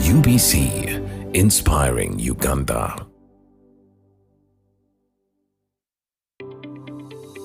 UBC, inspiring Uganda.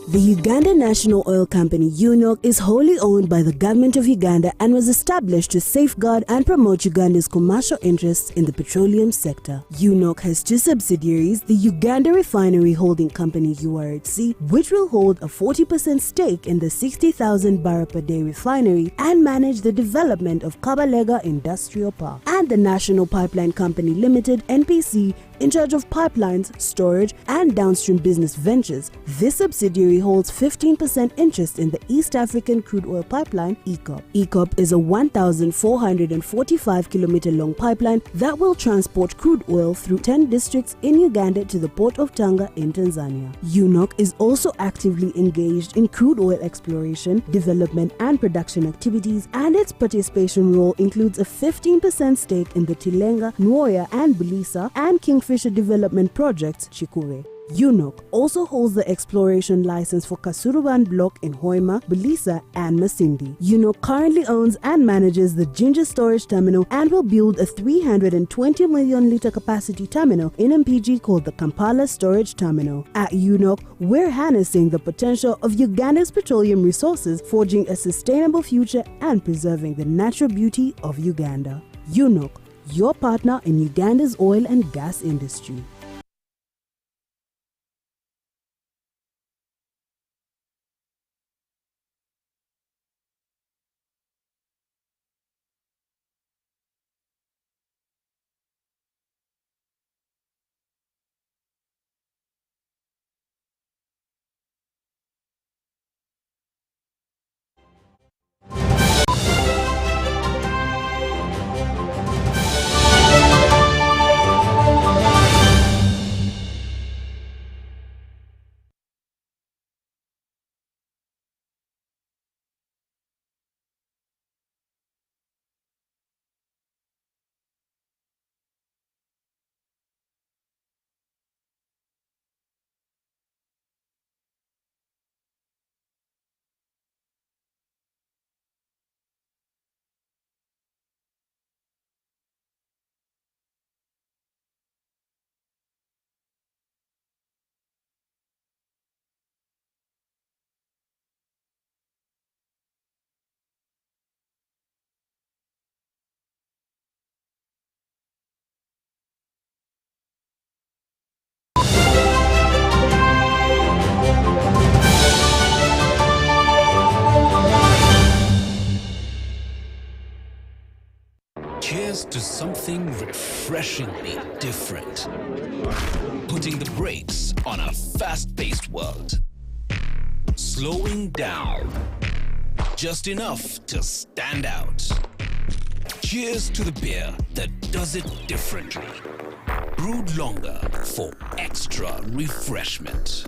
The Uganda National Oil Company (UNOC) is wholly owned by the government of Uganda and was established to safeguard and promote Uganda's commercial interests in the petroleum sector. UNOC has two subsidiaries, the Uganda Refinery Holding Company (URHC), which will hold a 40% stake in the 60,000 barrel per day refinery and manage the development of Kabalega Industrial Park, and the National Pipeline Company Limited (NPC), in charge of pipelines, storage, and downstream business ventures. This subsidiary holds 15% interest in the East African Crude Oil Pipeline, EACOP. EACOP is a 1,445-kilometer long pipeline that will transport crude oil through 10 districts in Uganda to the port of Tanga in Tanzania. UNOC is also actively engaged in crude oil exploration, development, and production activities, and its participation role includes a 15% stake in the Tilenga, Nwoya, and Bulisa, and Kingfisher Development Projects, Chikure. UNOC also holds the exploration license for Kasuruban Block in Hoima, Bulisa, and Masindi. UNOC currently owns and manages the Ginger Storage Terminal and will build a 320 million litre capacity terminal in MPG called the Kampala Storage Terminal. At UNOC, we're harnessing the potential of Uganda's petroleum resources, forging a sustainable future and preserving the natural beauty of Uganda. UNOC, your partner in Uganda's oil and gas industry. Cheers to something refreshingly different. Putting the brakes on a fast-paced world. Slowing down. Just enough to stand out. Cheers to the beer that does it differently. Brewed longer for extra refreshment.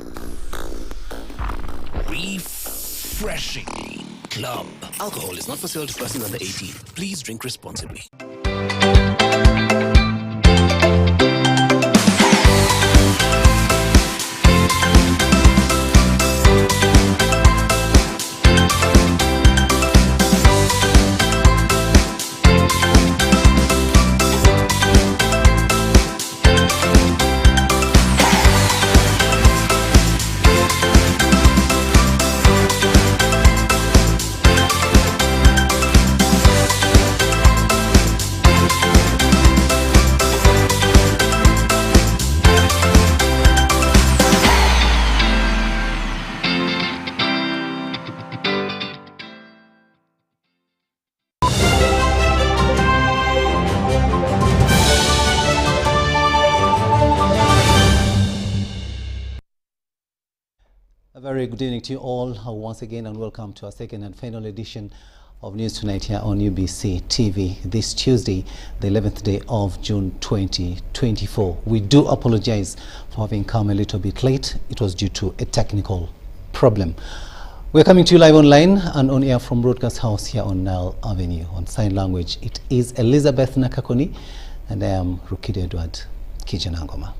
Refreshingly Club. Alcohol is not for sale to persons under 18. Please drink responsibly. A very good evening to you all once again, and welcome to our second and final edition of News Tonight here on UBC TV this Tuesday, the 11th day of June 2024. We do apologize for having come a little bit late. It was due to a technical problem. We're coming to you live online and on air from Broadcast House here on Nile Avenue. On sign language, it is Elizabeth Nakakoni, and I am Rukidi Kiijanangoma.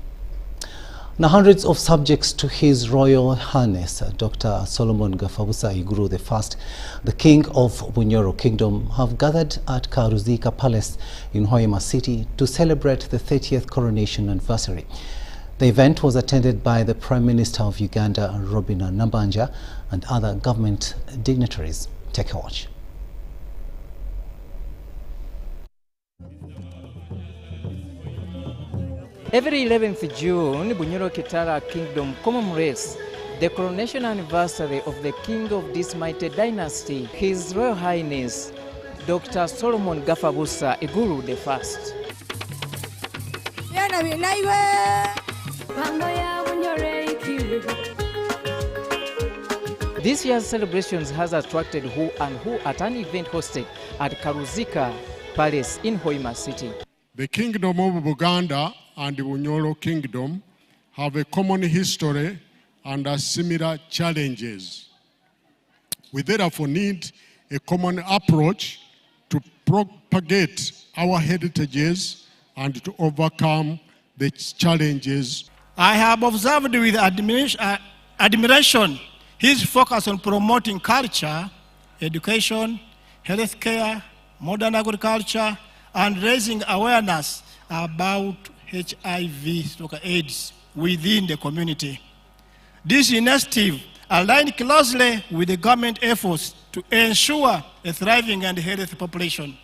Now, hundreds of subjects to His Royal Highness Dr. Solomon Gafabusa Iguru I, the King of Bunyoro Kingdom, have gathered at Karuzika Palace in Hoima City to celebrate the 30th coronation anniversary. The event was attended by the Prime Minister of Uganda, Rukidi Kiijanangoma, and other government dignitaries. Take a watch. Every 11th June, Bunyoro Kitara Kingdom commemorates the coronation anniversary of the king of this mighty dynasty, His Royal Highness Dr. Solomon Gafabusa Iguru I. This year's celebrations has attracted who and who at an event hosted at Karuzika Palace in Hoima City. The Kingdom of Uganda and the Bunyoro Kingdom have a common history and similar challenges. We therefore need a common approach to propagate our heritages and to overcome the challenges. I have observed with admiration his focus on promoting culture, education, healthcare, modern agriculture, and raising awareness about HIV/AIDS within the community. This initiative aligned closely with the government efforts to ensure a thriving and healthy population.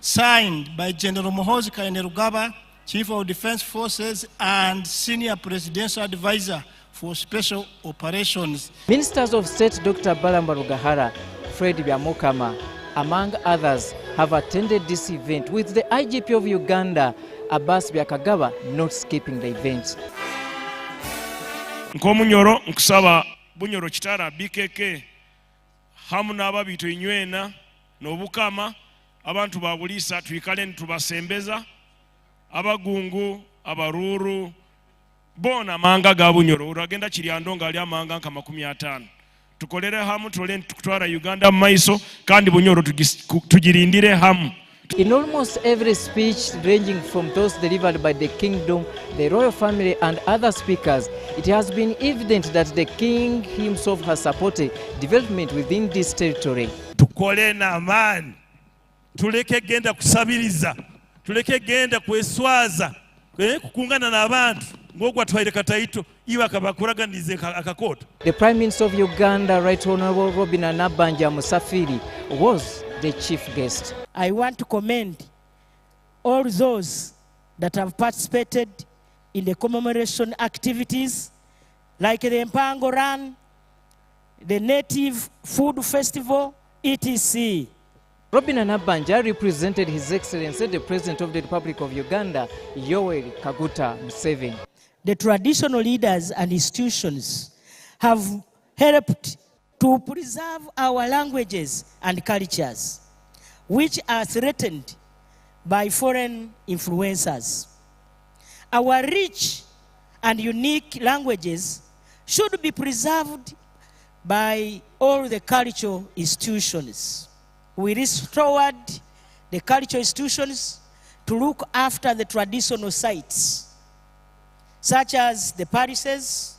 Signed by General Muhoozi Kainerugaba, Chief of Defense Forces and Senior Presidential Advisor for Special Operations. Ministers of State Dr. Balamba Rugahara, Fred Byamukama, among others, have attended this event, with the IGP of Uganda, Abbas Byakagaba, not skipping the event. Nkomunyoro nkusaba Bunyoro Kitara BKK hamu n'ababito inywena n'obukama abantu babulisa twikale ntubasembeza abagungu abaruru bona manga ga Bunyoro uragenda Kiryandonga ali amanga nka 50. Tukolere hamu tole kutwara Uganda maiso kandi Bunyoro tugirindire hamu. In almost every speech, ranging from those delivered by the kingdom, the royal family and other speakers, it has been evident that the king himself has supported development within this territory. Tukole na amani, tuleke genda kusabiriza, tuleke genda kweswaza, kukungana na abantu, ngogwa twaire kataito, iwa kabakuraganize akakoto. The Prime Minister of Uganda, Right Honorable Robin Anabanja Musafiri, was the chief guest. I want to commend all those that have participated in the commemoration activities like the Mpango Run, the Native Food Festival, etc. Robin Anabanja represented His Excellency the President of the Republic of Uganda, Yoweri Kaguta Museveni. The traditional leaders and institutions have helped to preserve our languages and cultures, which are threatened by foreign influencers. Our rich and unique languages should be preserved by all the cultural institutions. We restored the cultural institutions to look after the traditional sites, such as the parishes,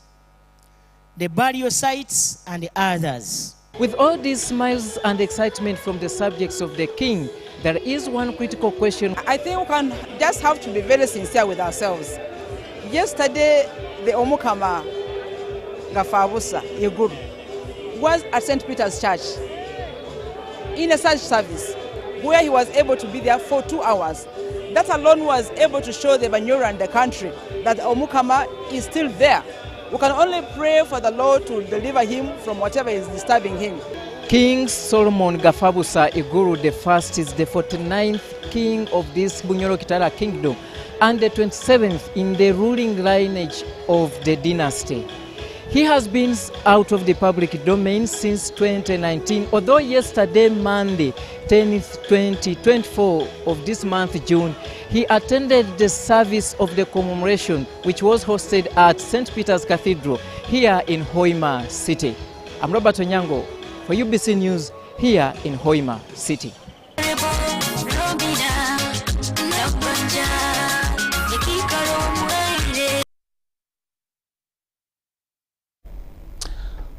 the burial sites, and others. With all these smiles and excitement from the subjects of the king, there is one critical question. I think we just have to be very sincere with ourselves. Yesterday, the Omukama Gafabusa Iguru was at St. Peter's Church in a such service where he was able to be there for 2 hours. That alone was able to show the Bunyoro and the country that Omukama is still there. We can only pray for the Lord to deliver him from whatever is disturbing him. King Solomon Gafabusa Iguru I is the 49th king of this Bunyoro Kitara kingdom and the 27th in the ruling lineage of the dynasty. He has been out of the public domain since 2019, although yesterday, Monday, 10th, 2024 of this month, June, he attended the service of the commemoration, which was hosted at St. Peter's Cathedral here in Hoima City. I'm Robert Onyango for UBC News here in Hoima City.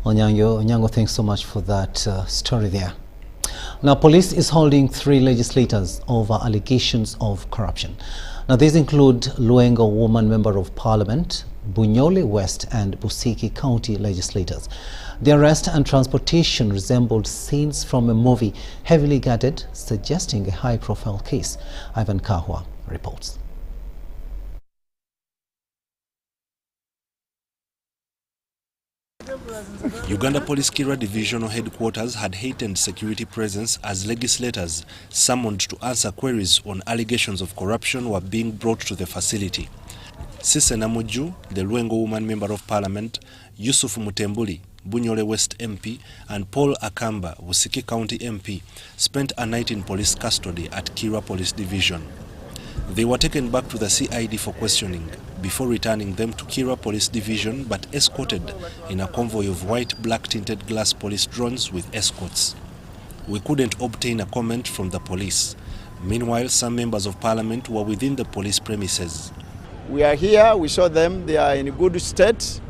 Onyango, thanks so much for that story there. Now, police is holding 3 legislators over allegations of corruption. Now, these include Luengo Woman Member of Parliament, Bunyoro West and Busiki County legislators. The arrest and transportation resembled scenes from a movie heavily guarded, suggesting a high-profile case. Ivan Kahwa reports. Uganda Police Kira Divisional Headquarters had heightened security presence as legislators summoned to answer queries on allegations of corruption were being brought to the facility. Sise Namuju, the Luengo Woman Member of Parliament, Yusuf Mutembuli, Bunyoro West MP, and Paul Akamba, Busiki County MP, spent a night in police custody at Kira Police Division. They were taken back to the CID for questioning before returning them to Kira Police Division, but escorted in a convoy of white black-tinted glass police drones with escorts. We couldn't obtain a comment from the police. Meanwhile, some members of parliament were within the police premises. We are here, we saw them, they are in good state.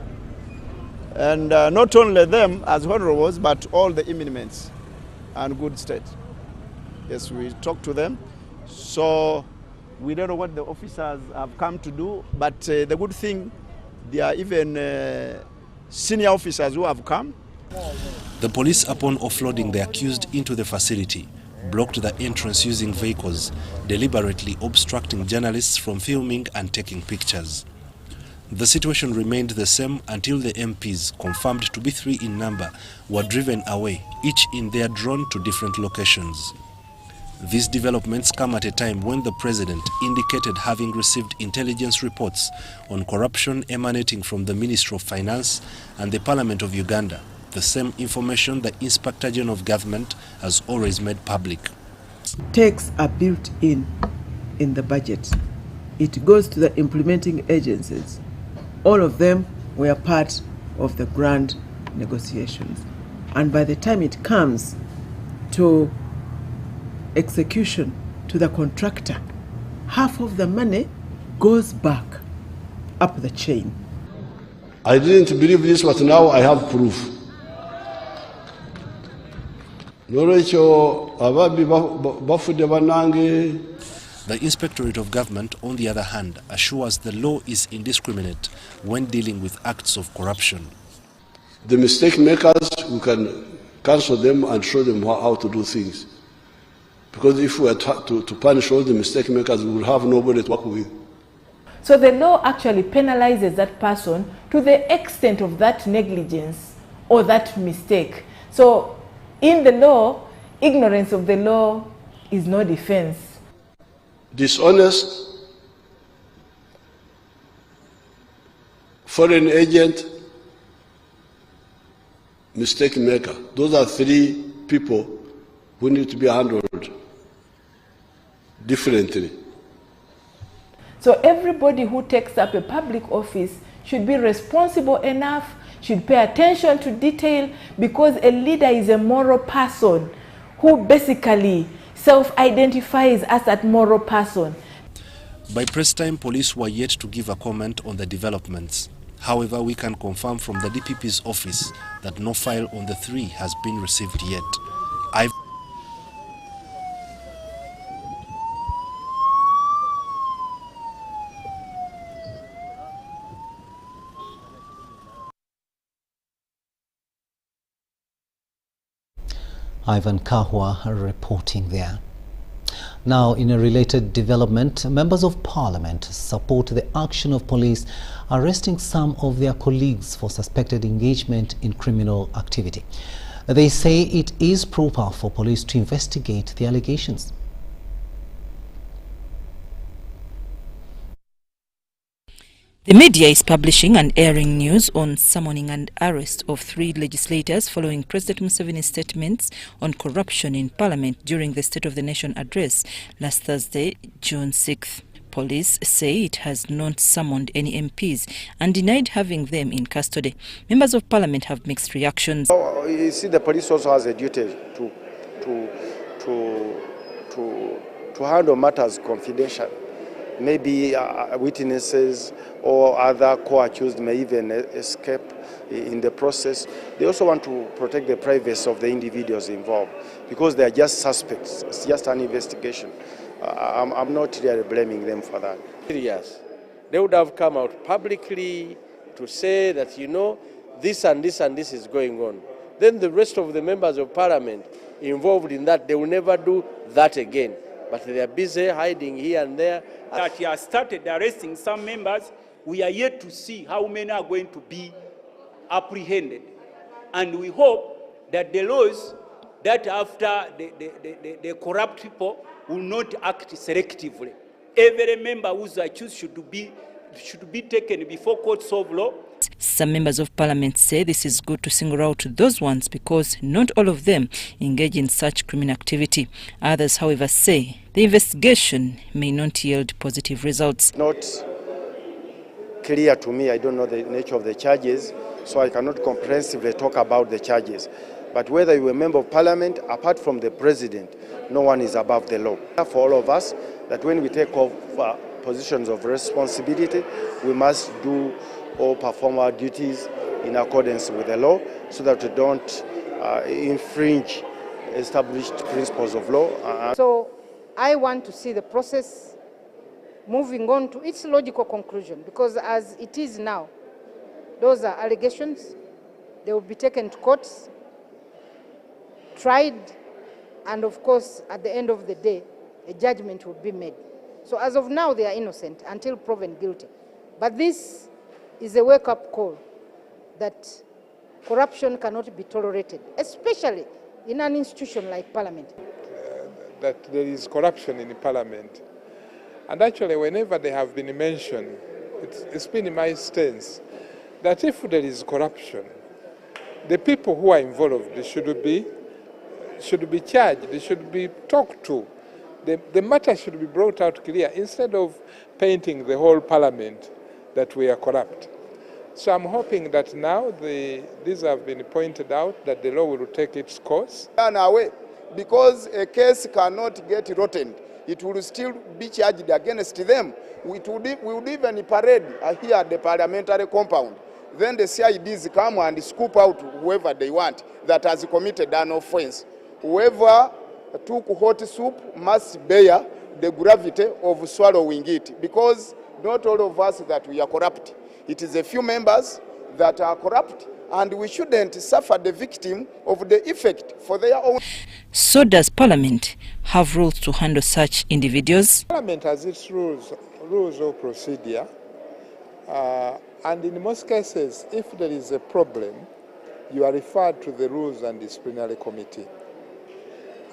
And not only them as honorables, but all the eminents are in good state. Yes, we talked to them. So we don't know what the officers have come to do, but the good thing, there are even senior officers who have come. The police, upon offloading the accused into the facility, blocked the entrance using vehicles, deliberately obstructing journalists from filming and taking pictures. The situation remained the same until the MPs, confirmed to be 3 in number, were driven away, each in their drone to different locations. These developments come at a time when the president indicated having received intelligence reports on corruption emanating from the Ministry of Finance and the Parliament of Uganda, the same information the Inspector General of Government has always made public. Tax are built in the budget. It goes to the implementing agencies. All of them were part of the grand negotiations. And by the time it comes to execution to the contractor, half of the money goes back up the chain. I didn't believe this, but now I have proof. The Inspectorate of Government, on the other hand, assures the law is indiscriminate when dealing with acts of corruption. The mistake makers, we can cancel them and show them how to do things. Because if we were to punish all the mistake makers, we will have nobody to work with. So the law actually penalizes that person to the extent of that negligence or that mistake. So in the law, ignorance of the law is no defense. Dishonest, foreign agent, mistake maker. Those are 3 people who need to be handled differently. So everybody who takes up a public office should be responsible enough, should pay attention to detail, because a leader is a moral person who basically self-identifies as that moral person. By press time, police were yet to give a comment on the developments. However, we can confirm from the DPP's office that no file on the 3 has been received yet. Ivan Kahwa reporting there. Now, in a related development, members of parliament support the action of police arresting some of their colleagues for suspected engagement in criminal activity. They say it is proper for police to investigate the allegations. The media is publishing and airing news on summoning and arrest of 3 legislators following President Museveni's statements on corruption in Parliament during the State of the Nation address last Thursday, June 6th. Police say it has not summoned any MPs and denied having them in custody. Members of Parliament have mixed reactions. You see, the police also has a duty to handle matters confidential. maybe witnesses or other co-accused may even escape in the process. They also want to protect the privacy of the individuals involved because they are just suspects. It's just an investigation. I'm not really blaming them for that. Yes, they would have come out publicly to say that, you know, this and this and this is going on. Then the rest of the members of parliament involved in that, they will never do that again. But they are busy hiding here and there. That he has started arresting some members. We are yet to see how many are going to be apprehended. And we hope that the laws that after the corrupt people will not act selectively. Every member who's accused should be taken before courts of law. Some members of parliament say this is good to single out those ones because not all of them engage in such criminal activity. Others, however, say the investigation may not yield positive results. Not clear to me. I don't know the nature of the charges, so I cannot comprehensively talk about the charges. But whether you're a member of parliament, apart from the president, no one is above the law. For all of us, that when we take off positions of responsibility, we must do or perform our duties in accordance with the law so that we don't infringe established principles of law. So I want to see the process moving on to its logical conclusion, because as it is now, those are allegations. They will be taken to courts, tried, and of course, at the end of the day, a judgment will be made. So as of now, they are innocent until proven guilty. But this is a wake-up call that corruption cannot be tolerated, especially in an institution like Parliament. That there is corruption in the Parliament. And actually, whenever they have been mentioned, it's been in my stance that if there is corruption, the people who are involved, they should be charged, they should be talked to. The matter should be brought out clear instead of painting the whole Parliament that we are corrupt. So I'm hoping that now these have been pointed out, that the law will take its course. Because a case cannot get rotten, it will still be charged against them. We would even parade here at the parliamentary compound. Then the CIDs come and scoop out whoever they want that has committed an offense. Whoever took hot soup must bear the gravity of swallowing it, because not all of us that we are corrupt. It is a few members that are corrupt, and we shouldn't suffer the victim of the effect for their own. So does Parliament have rules to handle such individuals? Parliament has its rules of procedure, and in most cases, if there is a problem, you are referred to the Rules and Disciplinary Committee.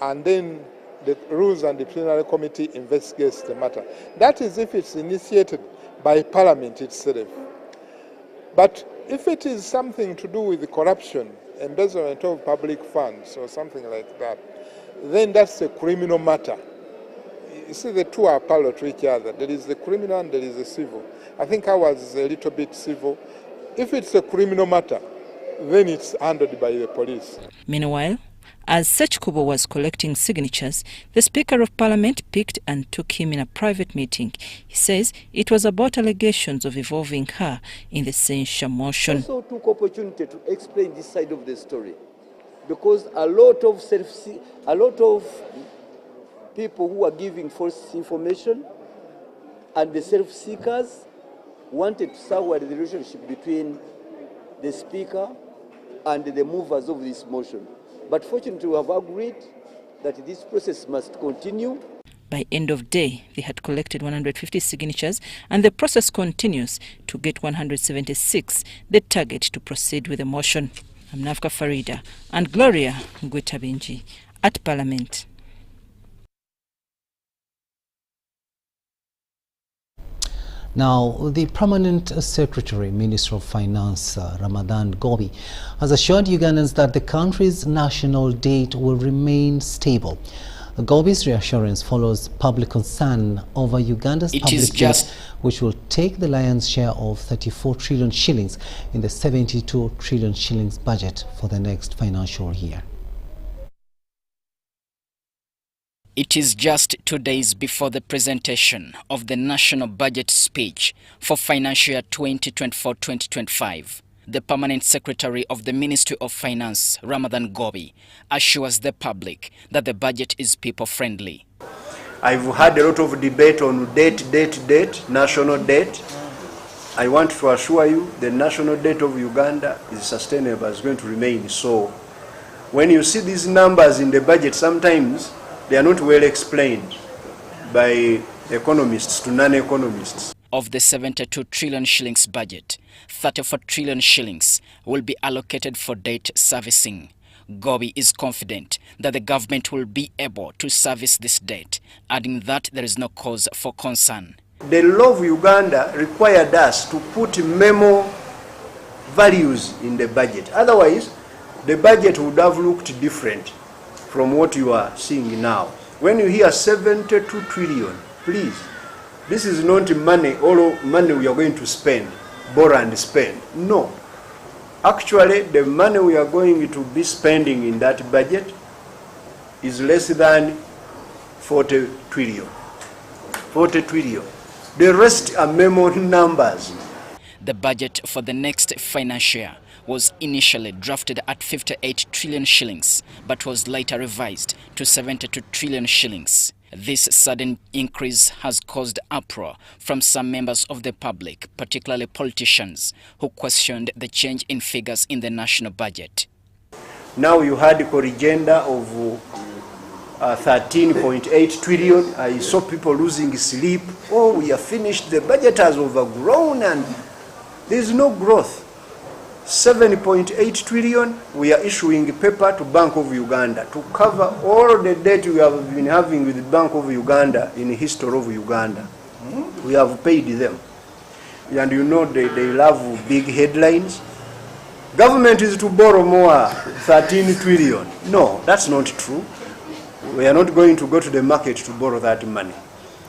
And then the Rules and Disciplinary Committee investigates the matter. That is if it's initiated by Parliament itself. But if it is something to do with the corruption, embezzlement of public funds or something like that, then that's a criminal matter. You see, the two are parallel to each other. There is the criminal and there is the civil. I think ours is a little bit civil. If it's a criminal matter, then it's handled by the police. Meanwhile, as Sechkubo was collecting signatures, the Speaker of Parliament picked and took him in a private meeting. He says it was about allegations of involving her in the censure motion. I also took opportunity to explain this side of the story, because a lot of people who are giving false information and the self-seekers wanted to sour the relationship between the Speaker and the movers of this motion. But fortunately, we have agreed that this process must continue. By end of day, they had collected 150 signatures, and the process continues to get 176, the target to proceed with the motion. I'm Nafka Farida and Gloria Ngwetabinji at Parliament. Now, the Permanent Secretary, Minister of Finance, Ramadan Gobi, has assured Ugandans that the country's national debt will remain stable. Gobi's reassurance follows public concern over Uganda's public debt, which will take the lion's share of 34 trillion shillings in the 72 trillion shillings budget for the next financial year. It is just 2 days before the presentation of the national budget speech for financial year 2024-2025. The Permanent Secretary of the Ministry of Finance, Ramadan Gobi, assures the public that the budget is people-friendly. I've had a lot of debate on debt, national debt. I want to assure you the national debt of Uganda is sustainable, is going to remain so. When you see these numbers in the budget, sometimes they are not well explained by economists to non-economists. Of the 72 trillion shillings budget, 34 trillion shillings will be allocated for debt servicing. Gobi is confident that the government will be able to service this debt, adding that there is no cause for concern. The law of Uganda required us to put memo values in the budget. Otherwise, the budget would have looked different from what you are seeing now. When you hear 72 trillion, please, this is not money, all money we are going to spend, borrow and spend. No. Actually, the money we are going to be spending in that budget is less than 40 trillion. 40 trillion. The rest are memo numbers. The budget for the next financial year was initially drafted at 58 trillion shillings, but was later revised to 72 trillion shillings. This sudden increase has caused uproar from some members of the public, particularly politicians, who questioned the change in figures in the national budget. Now you had a corrigenda of 13.8 trillion. I saw people losing sleep. Oh, we are finished. The budget has overgrown and there is no growth. 7.8 trillion, we are issuing paper to Bank of Uganda to cover all the debt we have been having with the Bank of Uganda in the history of Uganda. We have paid them. And you know they love big headlines. Government is to borrow more, 13 trillion. No, that's not true. We are not going to go to the market to borrow that money.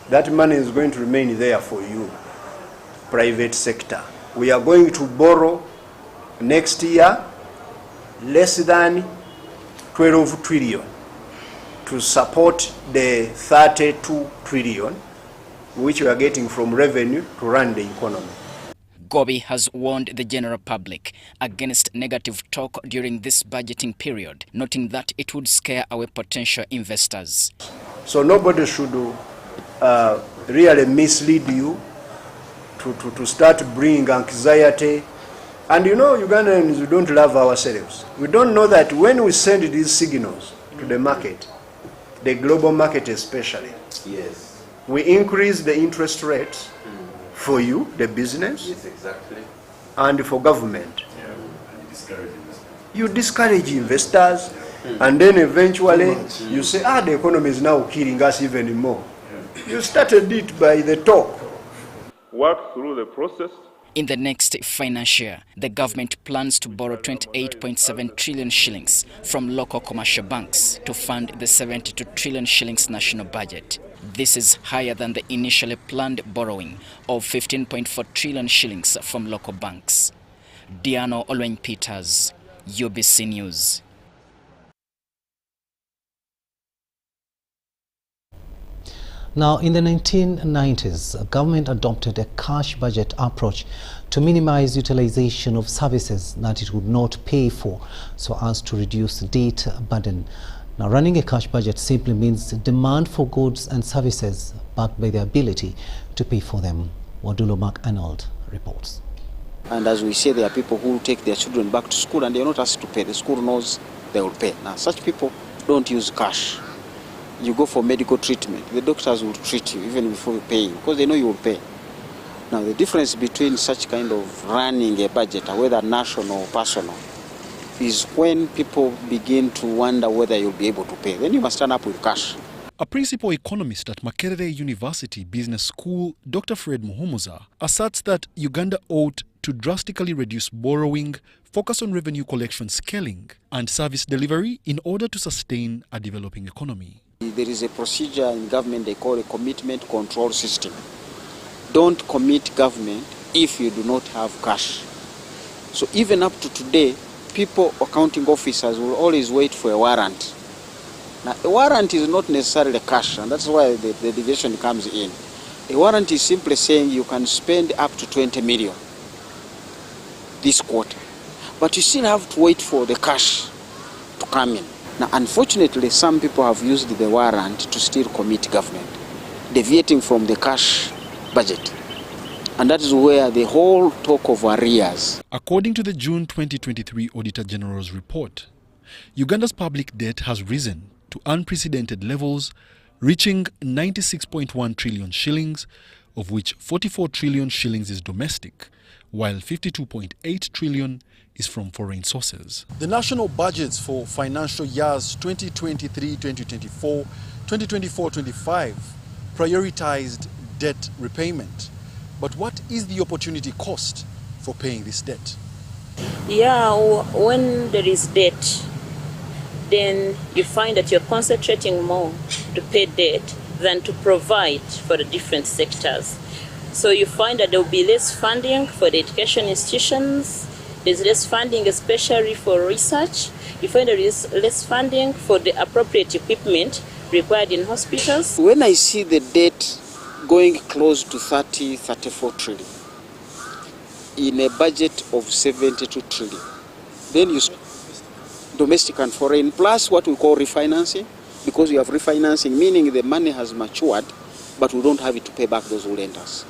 That money is going to remain there for you, private sector. We are going to borrow next year less than 12 trillion to support the 32 trillion which we are getting from revenue to run the economy. Gobi has warned the general public against negative talk during this budgeting period, noting that it would scare away potential investors. So nobody should really mislead you to start bringing anxiety. And you know, Ugandans, we don't love ourselves. We don't know that when we send these signals to the market, the global market especially, yes, we increase the interest rates for you, the business, yes, exactly, and for government. Yeah, and discourage investors. You discourage investors, and then eventually you say, the economy is now killing us even more. You started it by the talk. Work through the process. In the next financial year, the government plans to borrow 28.7 trillion shillings from local commercial banks to fund the 72 trillion shillings national budget. This is higher than the initially planned borrowing of 15.4 trillion shillings from local banks. Diano Olweny-Peters, UBC News. Now, in the 1990s, government adopted a cash budget approach to minimize utilization of services that it would not pay for, so as to reduce debt burden. Now, running a cash budget simply means demand for goods and services backed by the ability to pay for them. Wadulo Mark-Arnold reports. And as we say, there are people who take their children back to school and they are not asked to pay. The school knows they will pay. Now, such people don't use cash. You go for medical treatment, the doctors will treat you even before you pay, because they know you will pay. Now, the difference between such kind of running a budget, whether national or personal, is when people begin to wonder whether you'll be able to pay. Then you must turn up with cash. A principal economist at Makerere University Business School, Dr. Fred Muhumuza, asserts that Uganda ought to drastically reduce borrowing, focus on revenue collection scaling, and service delivery in order to sustain a developing economy. There is a procedure in government they call a commitment control system. Don't commit government if you do not have cash. So even up to today, people, accounting officers will always wait for a warrant Now, a warrant is not necessarily cash, and that's why the deviation comes in. A warrant is simply saying you can spend up to 20 million this quarter, but you still have to wait for the cash to come in. Now, unfortunately, some people have used the warrant to still commit government, deviating from the cash budget. And that is where the whole talk of arrears. According to the June 2023 Auditor General's report, Uganda's public debt has risen to unprecedented levels, reaching 96.1 trillion shillings, of which 44 trillion shillings is domestic, while 52.8 trillion is from foreign sources. The national budgets for financial years 2023-2024, 2024-25 prioritized debt repayment. But what is the opportunity cost for paying this debt? Yeah, when there is debt, then you find that you're concentrating more to pay debt than to provide for the different sectors. So you find that there will be less funding for the education institutions, there's less funding especially for research, you find there is less funding for the appropriate equipment required in hospitals. When I see the debt going close to 34 trillion in a budget of 72 trillion, then you domestic and foreign, plus what we call refinancing, because you have refinancing, meaning the money has matured, but we don't have it to pay back those lenders.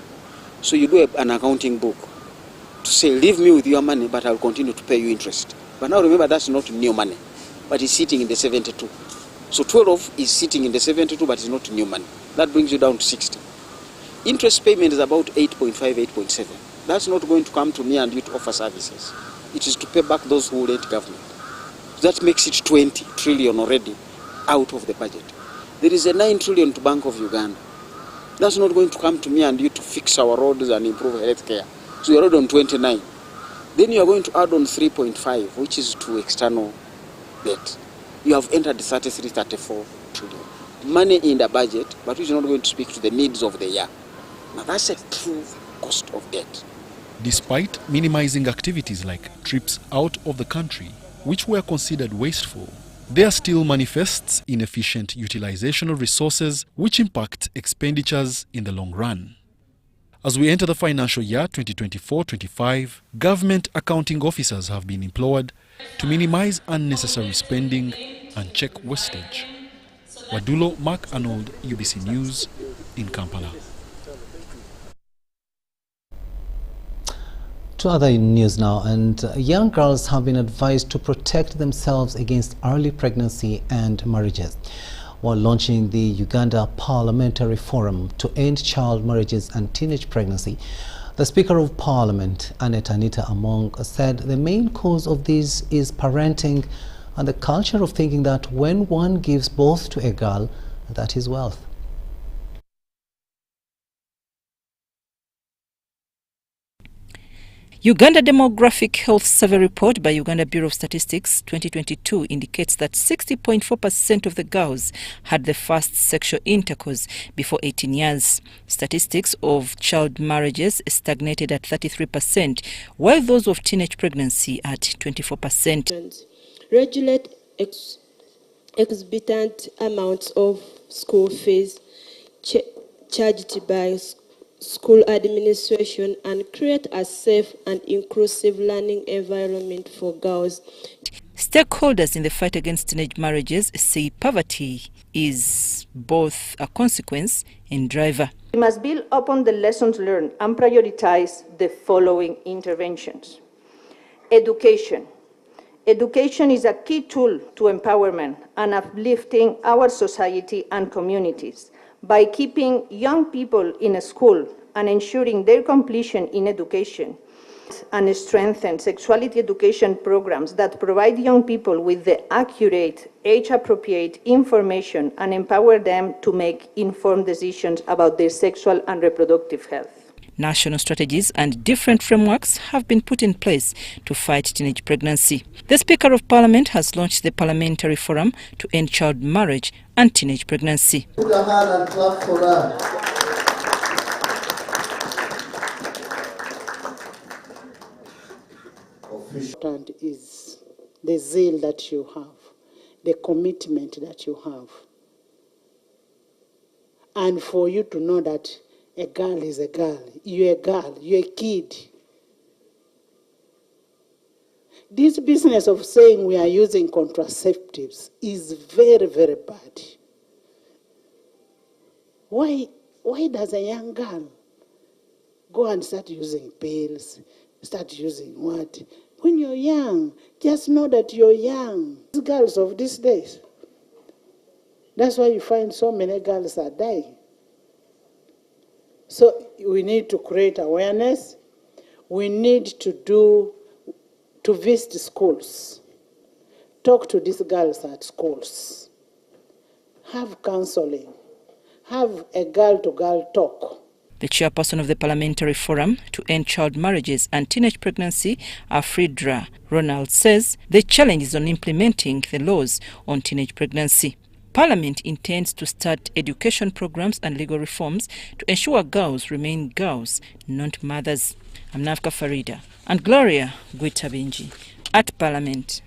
So you do an accounting book to say, leave me with your money, but I'll continue to pay you interest. But now remember, that's not new money, but it's sitting in the 72. So 12 is sitting in the 72, but it's not new money. That brings you down to 60. Interest payment is about 8.5, 8.7. That's not going to come to me and you to offer services. It is to pay back those who lent government. That makes it 20 trillion already out of the budget. There is a 9 trillion to Bank of Uganda. That's not going to come to me and you to fix our roads and improve health care. So you're already on 29. Then you are going to add on 3.5, which is to external debt. You have entered 33, 34 trillion. Money in the budget, but which is not going to speak to the needs of the year. Now that's a true cost of debt. Despite minimizing activities like trips out of the country, which were considered wasteful, there still manifests inefficient utilization of resources which impact expenditures in the long run. As we enter the financial year 2024-25, government accounting officers have been employed to minimize unnecessary spending and check wastage. Wadulo Mark Arnold, UBC News in Kampala. To other news now, and young girls have been advised to protect themselves against early pregnancy and marriages. While launching the Uganda Parliamentary Forum to End Child Marriages and Teenage Pregnancy, the Speaker of Parliament, Anita Among, said the main cause of this is parenting and the culture of thinking that when one gives birth to a girl, that is wealth. Uganda Demographic Health Survey report by Uganda Bureau of Statistics 2022 indicates that 60.4% of the girls had the first sexual intercourse before 18 years. Statistics of child marriages stagnated at 33%, while those of teenage pregnancy at 24%. Regulate exorbitant amounts of school fees charged by school administration and create a safe and inclusive learning environment for girls. Stakeholders in the fight against teenage marriages say poverty is both a consequence and driver. We must build upon the lessons learned and prioritize the following interventions. Education. Education is a key tool to empowerment and uplifting our society and communities. By keeping young people in a school and ensuring their completion in education, and strengthen sexuality education programs that provide young people with the accurate, age-appropriate information and empower them to make informed decisions about their sexual and reproductive health. National strategies and different frameworks have been put in place to fight teenage pregnancy. The Speaker of Parliament has launched the Parliamentary Forum to End Child Marriage and Teenage Pregnancy. Put a hand and clap for her. Is the zeal that you have. the commitment that you have. And for you to know that a girl is a girl, you're a kid. This business of saying we are using contraceptives is very, very bad. Why does a young girl go and start using pills, start using what? When you're young, just know that you're young. These girls of these days, that's why you find so many girls are dying. So we need to create awareness. We need to visit schools, talk to these girls at schools, have counseling, have a girl-to-girl talk. The chairperson of the Parliamentary Forum to End Child Marriages and Teenage Pregnancy, Afridra Ronald, says the challenge is on implementing the laws on teenage pregnancy. Parliament intends to start education programs and legal reforms to ensure girls remain girls, not mothers. I'm Nafka Farida and Gloria Gwitabinji at Parliament.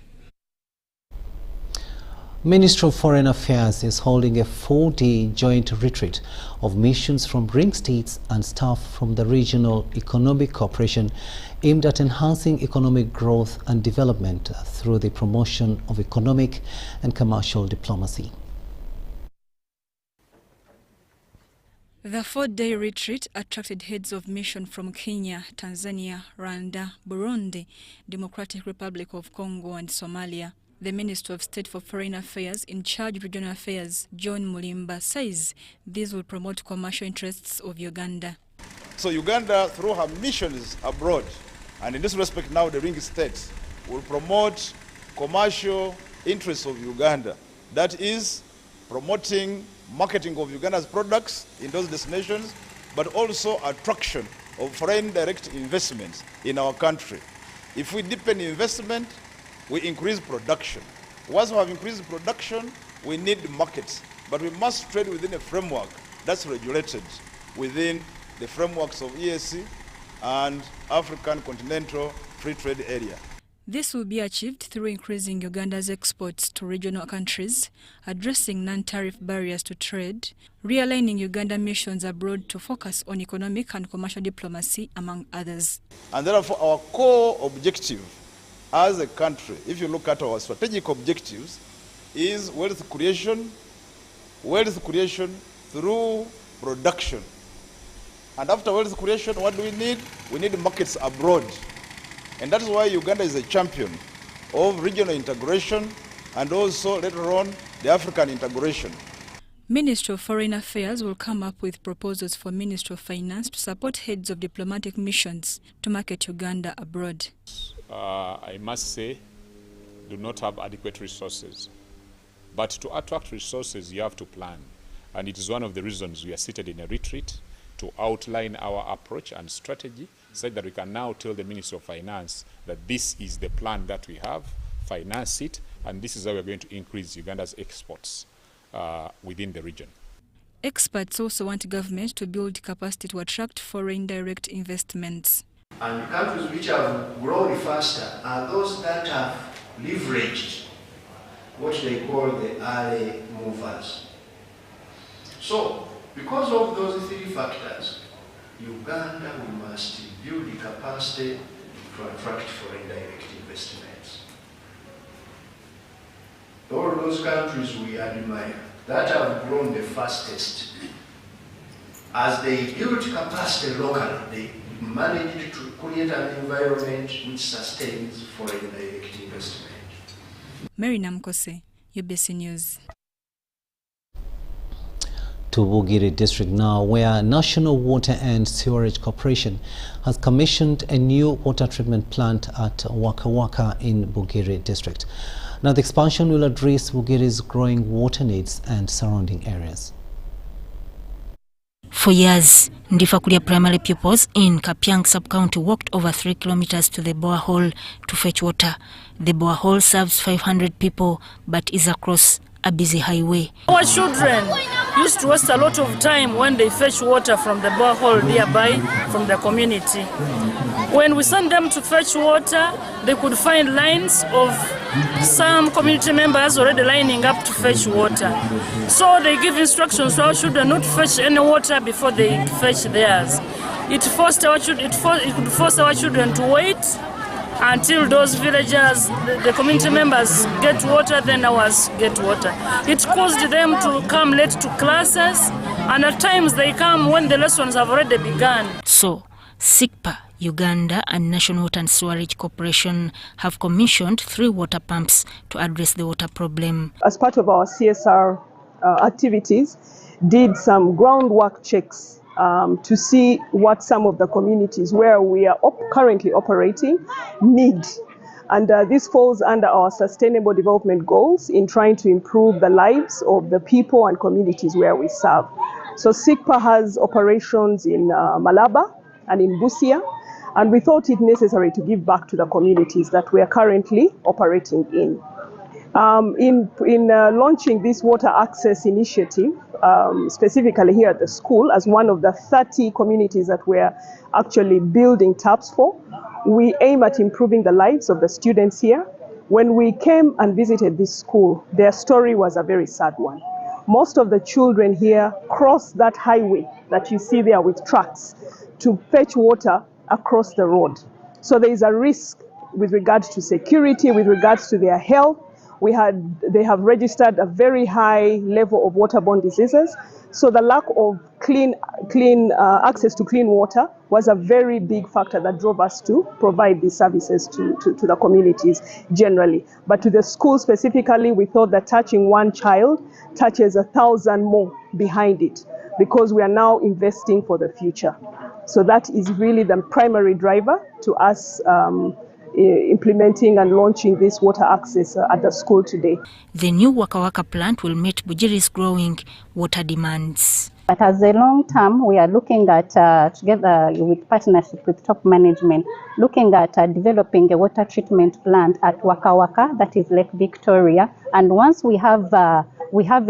Ministry of Foreign Affairs is holding a 4-day joint retreat of missions from ring states and staff from the Regional Economic Cooperation aimed at enhancing economic growth and development through the promotion of economic and commercial diplomacy. The 4-day retreat attracted heads of mission from Kenya, Tanzania, Rwanda, Burundi, Democratic Republic of Congo and Somalia. The Minister of State for Foreign Affairs in charge of regional affairs, John Mulimba, says these will promote commercial interests of Uganda. So Uganda, through her missions abroad, and in this respect now the ring states, will promote commercial interests of Uganda. That is promoting marketing of Uganda's products in those destinations, but also attraction of foreign direct investments in our country. If we deepen investment, we increase production. Once we have increased production, we need markets, but we must trade within a framework that's regulated within the frameworks of EAC and African Continental Free Trade Area. This will be achieved through increasing Uganda's exports to regional countries, addressing non-tariff barriers to trade, realigning Uganda missions abroad to focus on economic and commercial diplomacy, among others. And therefore, our core objective as a country, if you look at our strategic objectives, is wealth creation through production. And after wealth creation, what do we need? We need markets abroad. And that's why Uganda is a champion of regional integration and also later on the African integration. Ministry of Foreign Affairs will come up with proposals for Ministry of Finance to support heads of diplomatic missions to market Uganda abroad. I must say, do not have adequate resources. But to attract resources, you have to plan. And it is one of the reasons we are seated in a retreat to outline our approach and strategy so that we can now tell the Ministry of Finance that this is the plan that we have, finance it, and this is how we're going to increase Uganda's exports within the region. Experts also want government to build capacity to attract foreign direct investments. And countries which have grown faster are those that have leveraged what they call the early movers. So, because of those three factors, Uganda must build the capacity to attract foreign direct investments. All those countries we admire that have grown the fastest, as they build capacity locally, they managed to create an environment which sustains foreign direct investment. Mary Namkose, UBC News. To Bugiri district now, where National Water and Sewerage Corporation has commissioned a new water treatment plant at Waka Waka in Bugiri district. Now the expansion will address Bugiri's growing water needs and surrounding areas. For years, Ndifakulia primary pupils in Kapiang sub-county walked over 3 kilometers to the borehole to fetch water. The borehole serves 500 people but is across a busy highway. Our children used to waste a lot of time when they fetch water from the borehole nearby from the community. When we sent them to fetch water, they could find lines of some community members already lining up to fetch water. So they give instructions to our children not to fetch any water before they fetch theirs. It could force our children to wait until those villagers, the community members get water, then ours get water. It caused them to come late to classes, and at times they come when the lessons have already begun. So, SICPA, Uganda and National Water and Sewerage Corporation have commissioned 3 water pumps to address the water problem. As part of our CSR activities, did some groundwork checks to see what some of the communities where we are currently operating need. And this falls under our sustainable development goals in trying to improve the lives of the people and communities where we serve. So SICPA has operations in Malaba and in Busia, and we thought it necessary to give back to the communities that we are currently operating in. In launching this water access initiative, specifically here at the school, as one of the 30 communities that we're actually building taps for, we aim at improving the lives of the students here. When we came and visited this school, their story was a very sad one. Most of the children here cross that highway that you see there with trucks to fetch water across the road. So there is a risk with regards to security, with regards to their health. They have registered a very high level of waterborne diseases. So the lack of access to clean water was a very big factor that drove us to provide these services to the communities generally. But to the school specifically, we thought that touching one child touches 1,000 more behind it, because we are now investing for the future. So that is really the primary driver to us implementing and launching this water access at the school today. The new Waka Waka plant will meet Bujiri's growing water demands. But as a long term, we are looking at, together with partnership with top management, looking at developing a water treatment plant at Waka Waka, that is Lake Victoria. And once we have a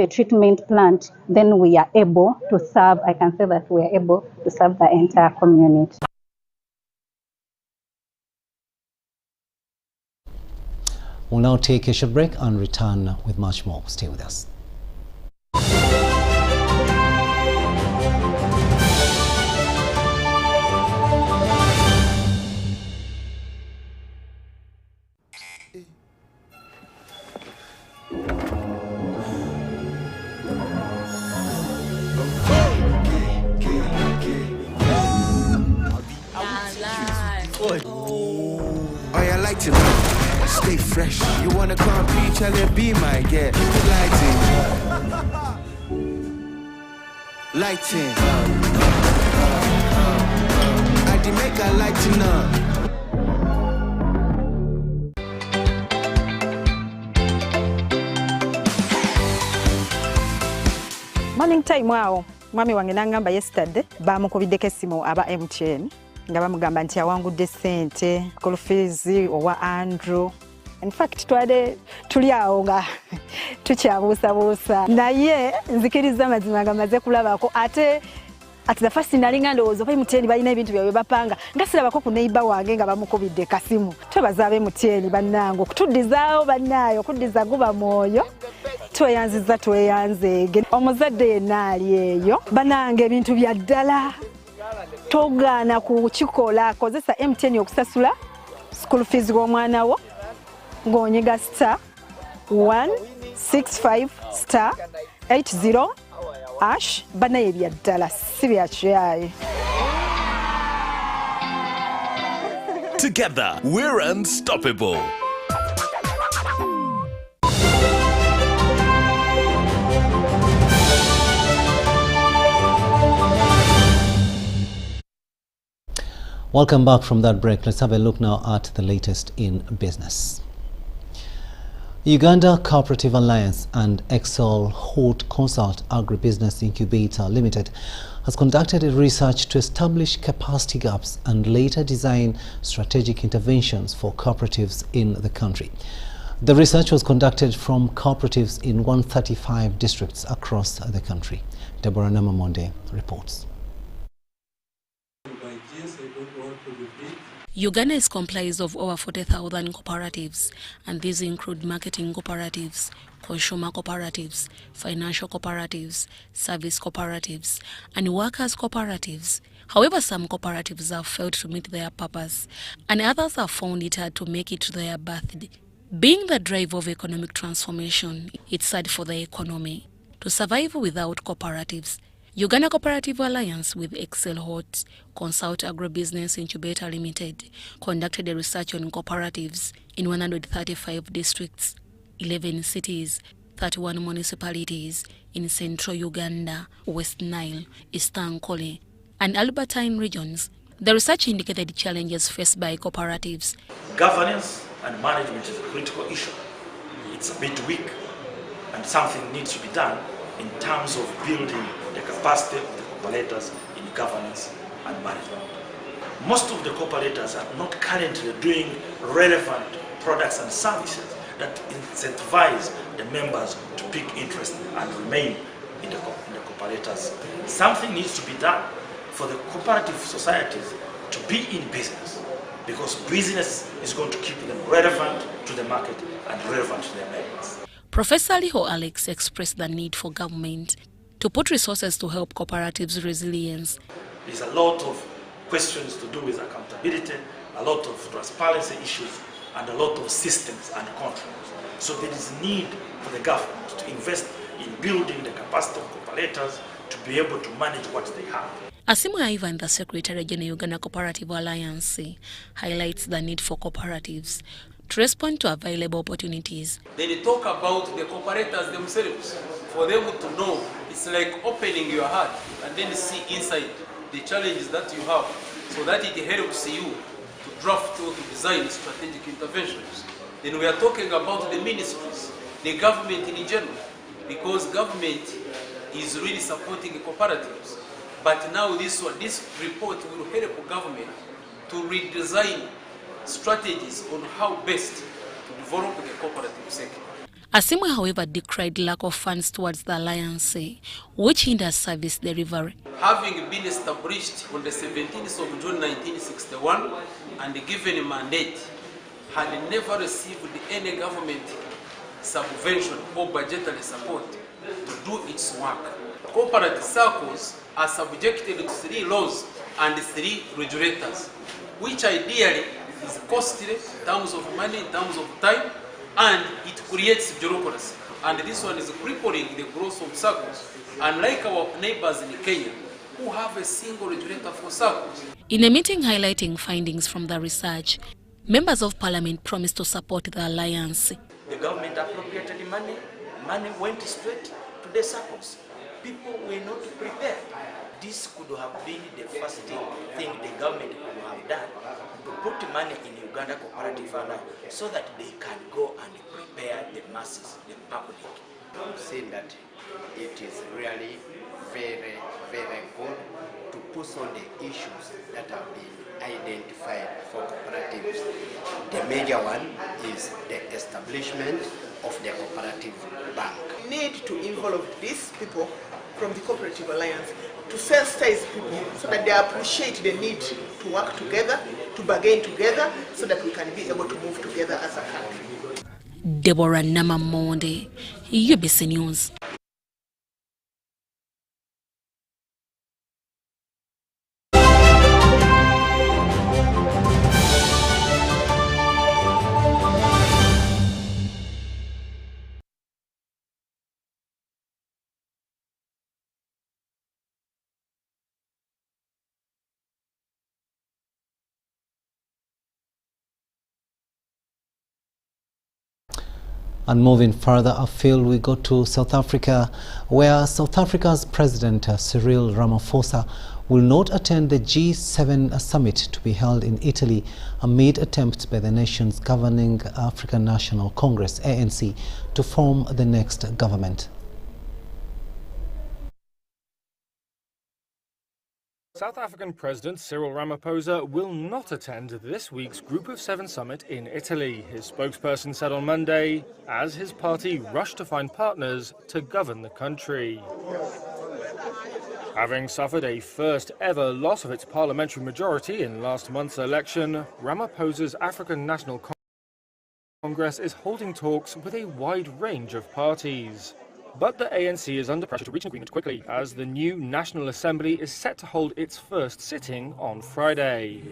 treatment plant, then we are able to serve, I can say that we are able to serve the entire community. We'll now take a short break and return with much more. Stay with us. Stay fresh. You wanna compete, tell it be my get. Lighting. Lighting. I did make a lighting up. Morning time wao. Mwami wange nangamba yesterday bamukubiddeko essimu aba MTN nga bamugamba nti awangudde ssente school fees owa Andrew. In fact tuli awo nga tukyabuusabuusa naye nzikiriza mazima nga maze kulabako ate at the first nalinga ndowooza oba MTN balina ebintu byabwe bapanga nga sirabako ku neighbor wange nga bamukubidde kasimu. Twebaza abe MTN bannange okutuddizaawo bannaayo okuddiza guba mwoyo. Tweyanziza tweyanzeege omuzadde yenna ali eyo bannange ebintu bya ddala togaana kukikola kozesa MTN okusasula school fees g'omwana wo ng'onyiga star 165 star 80 ash banaye bya ddala si bya kyayi. Together we're unstoppable. Welcome back from that break. Let's have a look now at the latest in business. Uganda Cooperative Alliance and Excel Hort Consult Agribusiness Incubator Limited has conducted a research to establish capacity gaps and later design strategic interventions for cooperatives in the country. The research was conducted from cooperatives in 135 districts across the country. Deborah Namamonde reports. Uganda is comprised of over 40,000 cooperatives, and these include marketing cooperatives, consumer cooperatives, financial cooperatives, service cooperatives, and workers' cooperatives. However, some cooperatives have failed to meet their purpose, and others have found it hard to make it to their birthday. Being the drive of economic transformation, it's sad for the economy. To survive without cooperatives, Uganda Cooperative Alliance with Excel Hot, Consult Agribusiness Incubator Limited conducted a research on cooperatives in 135 districts, 11 cities, 31 municipalities in central Uganda, West Nile, Eastern Kole, and Albertine regions. The research indicated challenges faced by cooperatives. Governance and management is a critical issue. It's a bit weak, and something needs to be done in terms of building the capacity of the cooperators in governance and management. Most of the cooperators are not currently doing relevant products and services that incentivize the members to pick interest and remain in the cooperators. Something needs to be done for the cooperative societies to be in business, because business is going to keep them relevant to the market and relevant to their members. Professor Liho Alex expressed the need for government to put resources to help cooperatives' resilience. There's a lot of questions to do with accountability, a lot of transparency issues, and a lot of systems and controls. So there is need for the government to invest in building the capacity of cooperators to be able to manage what they have. Asimu Ivan, the Secretary General Uganda Cooperative Alliance, highlights the need for cooperatives to respond to available opportunities. They talk about the cooperators themselves, for them to know. It's like opening your heart and then see inside the challenges that you have, so that it helps you to draft or to design strategic interventions. Then we are talking about the ministries, the government in general, because government is really supporting the cooperatives. But now this report will help government to redesign strategies on how best to develop the cooperative sector. Asimu, however, decried lack of funds towards the alliance, which hinders service delivery. Having been established on the 17th of June 1961 and given a mandate, had never received any government subvention or budgetary support to do its work. Cooperative circles are subjected to 3 laws and 3 regulators, which ideally is costly in terms of money, in terms of time, and it creates bureaucracy. And this one is crippling the growth of circles, unlike our neighbors in Kenya, who have a single regulator for circles. In a meeting highlighting findings from the research, members of Parliament promised to support the alliance. The government appropriated money, money went straight to the circles. People were not prepared. This could have been the first thing the government could have done, to put money in Uganda Cooperative Alliance so that they can go and prepare the masses, the public. I'm saying that it is really very, very good to push on the issues that have been identified for cooperatives. The major one is the establishment of the cooperative bank. We need to involve these people from the Cooperative Alliance to sensitize people so that they appreciate the need to work together, to bargain together, so that we can be able to move together as a country. Deborah Namamonde, UBC News. And moving further afield, we go to South Africa, where South Africa's President Cyril Ramaphosa will not attend the G7 summit to be held in Italy amid attempts by the nation's governing African National Congress, ANC, to form the next government. South African President Cyril Ramaphosa will not attend this week's Group of 7 summit in Italy, his spokesperson said on Monday, as his party rushed to find partners to govern the country. Having suffered a first-ever loss of its parliamentary majority in last month's election, Ramaphosa's African National Congress is holding talks with a wide range of parties. But the ANC is under pressure to reach an agreement quickly, as the new National Assembly is set to hold its first sitting on Friday.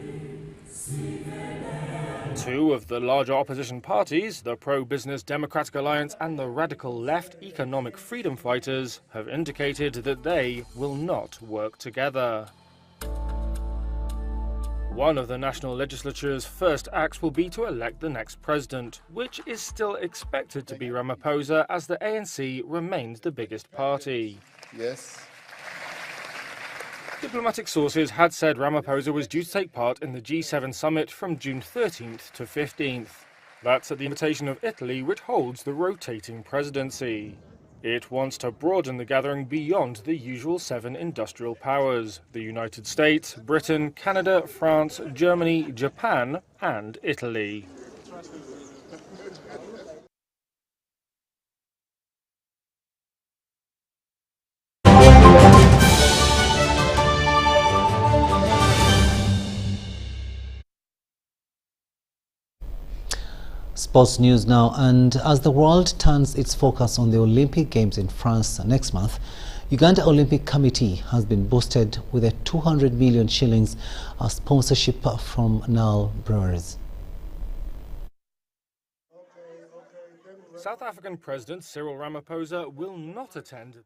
Two of the larger opposition parties, the pro-business Democratic Alliance and the radical left Economic Freedom Fighters, have indicated that they will not work together. One of the national legislature's first acts will be to elect the next president, which is still expected to be Ramaphosa, as the ANC remains the biggest party. Yes. Diplomatic sources had said Ramaphosa was due to take part in the G7 summit from June 13th to 15th. That's at the invitation of Italy, which holds the rotating presidency. It wants to broaden the gathering beyond the usual 7 industrial powers: the United States, Britain, Canada, France, Germany, Japan, and Italy. Sports news now, and as the world turns its focus on the Olympic Games in France next month, Uganda Olympic Committee has been boosted with a 200 million shillings sponsorship from Nile Breweries. South African President Cyril Ramaphosa will not attend.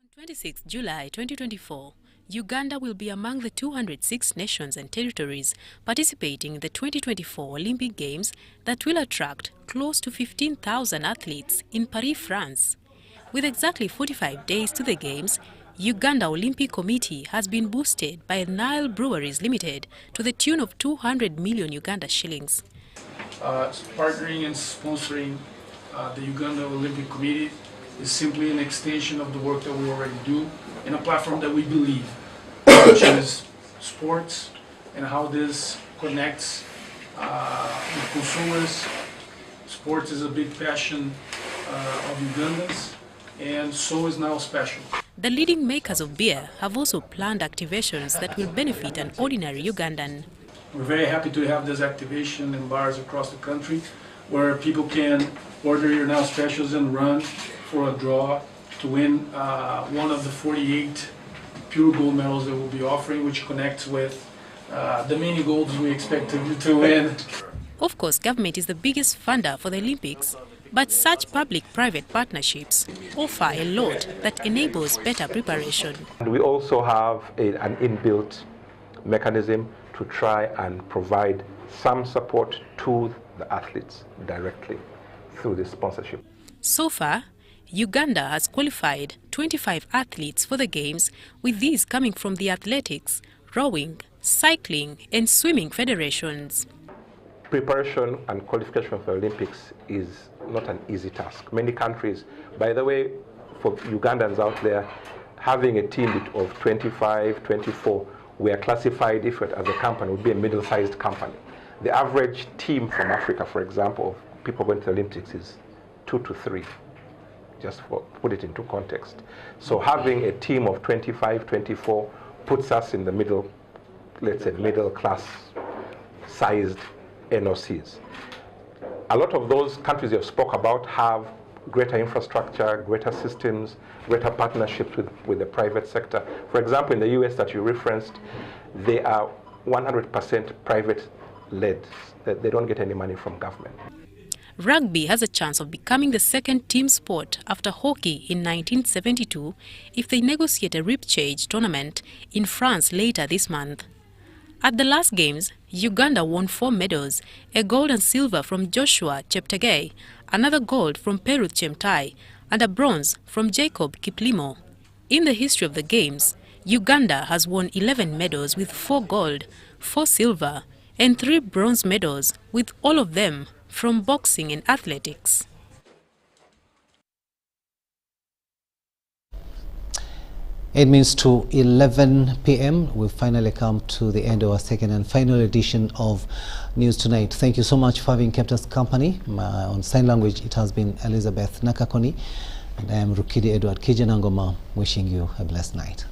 On 26 July 2024, Uganda will be among the 206 nations and territories participating in the 2024 Olympic Games that will attract close to 15,000 athletes in Paris, France. With exactly 45 days to the Games, Uganda Olympic Committee has been boosted by Nile Breweries Limited to the tune of 200 million Uganda shillings. Partnering and sponsoring the Uganda Olympic Committee is simply an extension of the work that we already do in a platform that we believe, which is sports and how this connects with consumers. Sports is a big passion of Ugandans, and so is Nile Special. The leading makers of beer have also planned activations that will benefit an ordinary Ugandan. We're very happy to have this activation in bars across the country where people can order your Nile Specials and run for a draw to win one of the 48 pure gold medals that we'll be offering, which connects with the many golds we expect to win. Of course, government is the biggest funder for the Olympics, but such public-private partnerships offer a lot that enables better preparation. And we also have an inbuilt mechanism to try and provide some support to the athletes directly through this sponsorship. So far, Uganda has qualified 25 athletes for the Games, with these coming from the athletics, rowing, cycling and swimming federations. Preparation and qualification for the Olympics is not an easy task. Many countries, by the way, for Ugandans out there, having a team of 25, 24, we are classified, if it as a company, would be a middle-sized company. The average team from Africa, for example, of people going to the Olympics is 2 to 3. Just for put it into context. So having a team of 25, 24 puts us in the middle, let's say middle class sized NOCs. A lot of those countries you spoke about have greater infrastructure, greater systems, greater partnerships with the private sector. For example, in the US that you referenced, they are 100% private led. They don't get any money from government. Rugby has a chance of becoming the second team sport after hockey in 1972 if they negotiate a repechage tournament in France later this month. At the last Games, Uganda won 4 medals, a gold and silver from Joshua Cheptegei, another gold from Peruth Chemtai, and a bronze from Jacob Kiplimo. In the history of the Games, Uganda has won 11 medals with 4 gold, 4 silver, and 3 bronze medals, with all of them from boxing and athletics. It means to 11 p.m. We've finally come to the end of our second and final edition of News Tonight. Thank you so much for having kept us company. On sign language, it has been Elizabeth Nakakoni. And I am Rukidi Kiijanangoma, wishing you a blessed night.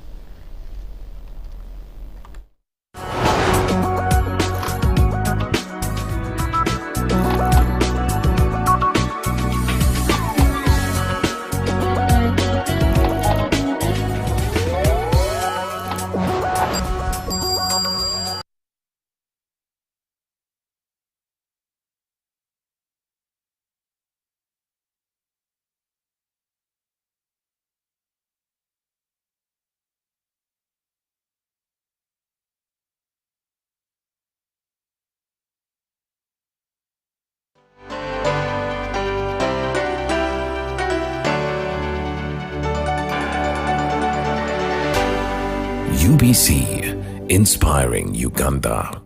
UBC, inspiring Uganda.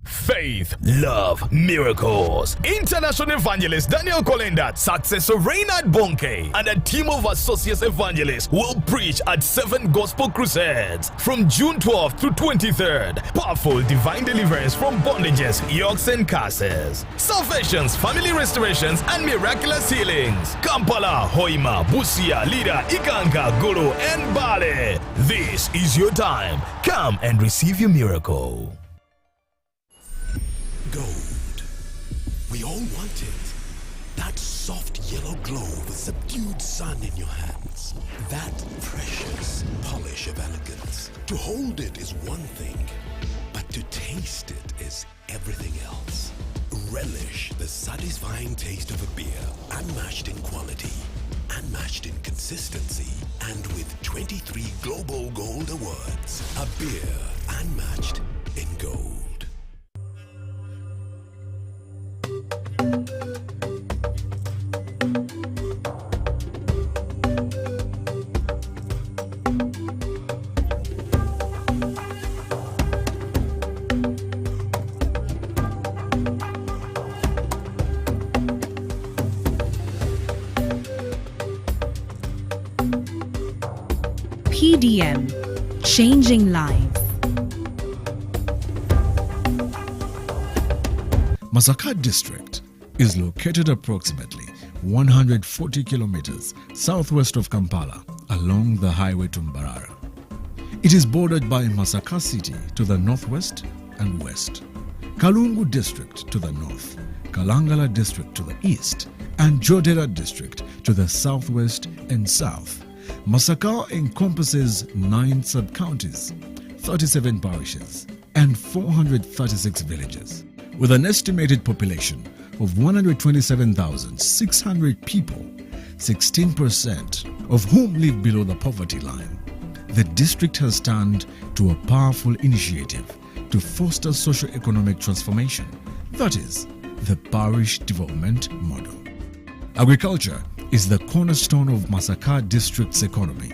Faith, love, miracles. International evangelist Daniel Kolenda, successor Reynard Bonke, and a team of associate evangelists will preach at 7 gospel crusades from June 12th to 23rd. Powerful divine deliverance from bondages, yokes, and curses. Salvations, family restorations, and miraculous healings. Kampala, Hoima, Busia, Lida, Ikanga, Guru, and Bale. This is your time. Come and receive your miracle. Gold. We all want it. That soft yellow glow of a subdued sun in your hands. That precious polish of elegance. To hold it is one thing, but to taste it is everything else. Relish the satisfying taste of a beer, unmatched in quality, unmatched in consistency, and with 23 Global Gold Awards. A beer unmatched in gold. PDM, changing lives. Masaka district is located approximately 140 kilometers southwest of Kampala along the highway to Mbarara. It is bordered by Masaka city to the northwest and west, Kalungu district to the north, Kalangala district to the east, and Jodera district to the southwest and south. Masaka encompasses 9 sub-counties, 37 parishes, and 436 villages, with an estimated population of 127,600 people, 16% of whom live below the poverty line. The district has turned to a powerful initiative to foster socio-economic transformation, that is, the parish development model. Agriculture is the cornerstone of Masaka district's economy,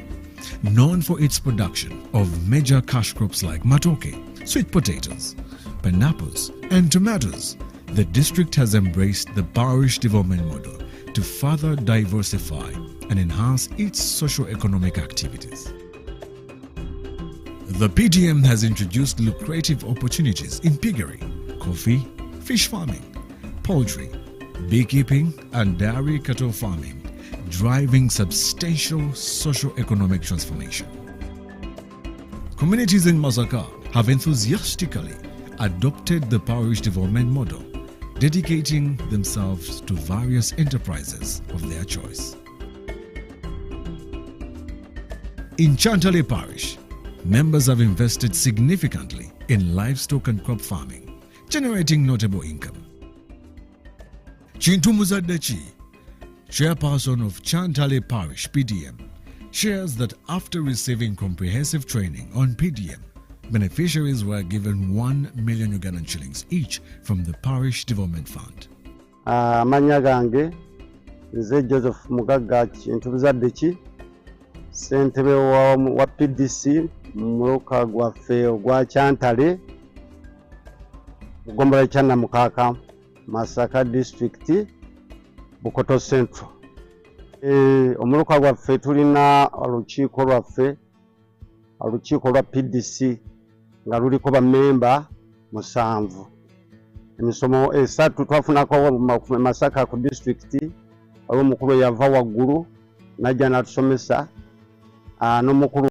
known for its production of major cash crops like matoke, sweet potatoes, pineapples, and tomatoes. The district has embraced the parish development model to further diversify and enhance its socio-economic activities. The PDM has introduced lucrative opportunities in piggery, coffee, fish farming, poultry, beekeeping, and dairy cattle farming, driving substantial socio-economic transformation. Communities in Masaka have enthusiastically adopted the parish development model, dedicating themselves to various enterprises of their choice. In Chantale Parish, members have invested significantly in livestock and crop farming, generating notable income. Chintu Muzaddechi, chairperson of Chantale Parish PDM, shares that after receiving comprehensive training on PDM, beneficiaries were given 1 million Ugandan shillings each from the Parish Development Fund. Amanya gange nze Joseph Mugaga Chintu Muzaddechi, ssentebe wa PDC muluka gwaffe ogwa Chantale Gombola Chana Mukaka Masaka District Bukoto Central. Omuluka gwaffe tulina olukiiko lwaffe, olukiiko lwa PDC nga luliko bammemba 7. emisomo esatu twafunako Masaka ku district abo mukulu yava waggulu najja natusomesa n'omukulu